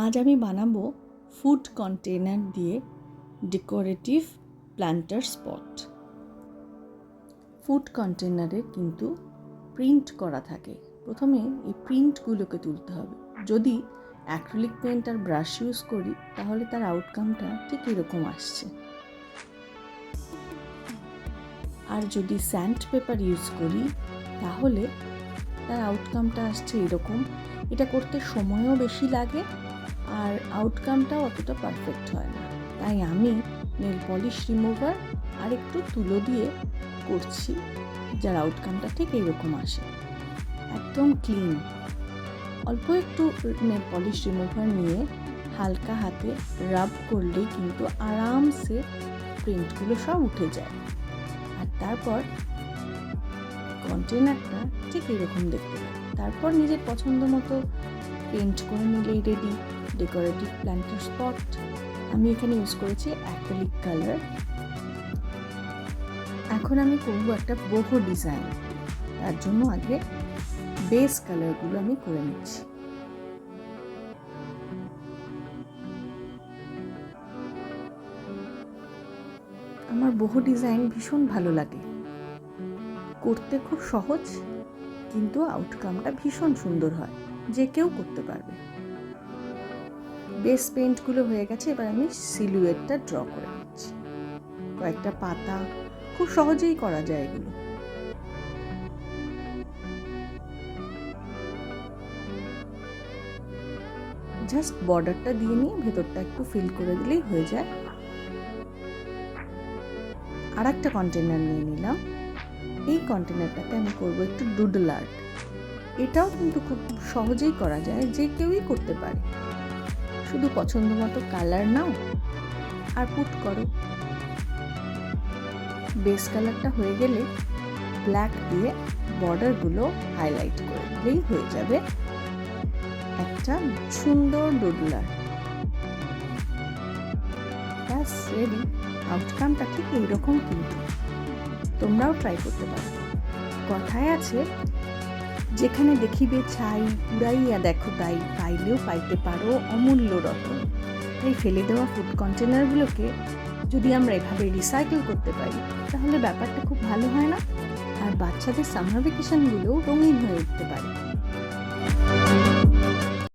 আজ আমি বানাবো ফুড কন্টেনার দিয়ে ডেকোরেটিভ প্ল্যান্টার স্পট। ফুড কন্টেনারে কিন্তু প্রিন্ট করা থাকে। প্রথমে এই প্রিন্টগুলোকে তুলতে হবে। যদি অ্যাক্রিলিক পেইন্ট আর ব্রাশ ইউজ করি তাহলে তার আউটকামটা ঠিক এরকম আসছে, আর যদি স্যান্ড পেপার ইউজ করি তাহলে তার আউটকামটা আসছে এরকম। এটা করতে সময়ও বেশি লাগে আর আউটকামটাও অতটা পারফেক্ট হয় না, তাই আমি নেল পলিশ রিমুভার আর একটু তুলো দিয়ে করছি, যার আউটকামটা ঠিক এইরকম আসে, একদম ক্লিন। অল্প একটু নেল পলিশ রিমুভার নিয়ে হালকা হাতে রাব করলেই কিন্তু আরামসে প্রিন্টগুলো সব উঠে যায়। আর তারপর কন্টেনারটা ঠিক এরকম দেখতে পাই। তারপর নিজের পছন্দ মতো পেন্ট করে নিলেই রেডি ডেকোরেটিভ প্ল্যান্টার স্পট। আমি এখানে ইউজ করেছি অ্যাক্রিলিক কালার। এখন আমি করব একটা বহু ডিজাইন। তার জন্য আগে বেস কালারগুলো আমি করে নিচ্ছি। আমার বহু ডিজাইন ভীষণ ভালো লাগে, করতে খুব সহজ, কিন্তু আউটকামটা ভীষণ সুন্দর হয়, যে কেউ করতে পারবে। বেস পেইন্টগুলো হয়ে গেছে, এবার আমি সিলুয়েটটা ড্র করে নিচ্ছি। কয়েকটা পাতা, খুব সহজেই করা যায় এগুলো। জাস্ট বর্ডারটা দিয়ে নিয়ে ভেতরটা একটু ফিল করে দিলেই হয়ে যায়। আর একটা কন্টেনার নিয়ে নিলাম। এই কন্টেনারটাতে আমি করব একটু ডুডল আর্ট। এটাও কিন্তু খুব সহজেই করা যায়, যে কেউই করতে পারে। শুধু পছন্দ মতো কালার নাও আর পুট করো। বেস কালারটা হয়ে গেলে ব্ল্যাক দিয়ে বর্ডারগুলো হাইলাইট করে দিলেই হয়ে যাবে একটা সুন্দর ডুডল আর্ট। ব্যাস রেডি। আউটকামটা ঠিক এইরকম, কিন্তু তোমরাও ট্রাই করতে পারো। কথায় আছে, যেখানে দেখিবে ছাই উড়াইয়া দেখো তাই, পাইলেও পাইতে পারো অমূল্য রতন। তাই ফেলে দেওয়া ফুড কন্টেনারগুলোকে যদি আমরা এভাবে রিসাইকেল করতে পারি তাহলে ব্যাপারটা খুব ভালো হয় না? আর বাচ্চাদের সামার ভ্যাকেশনগুলোও রঙিন হয়ে উঠতে পারে।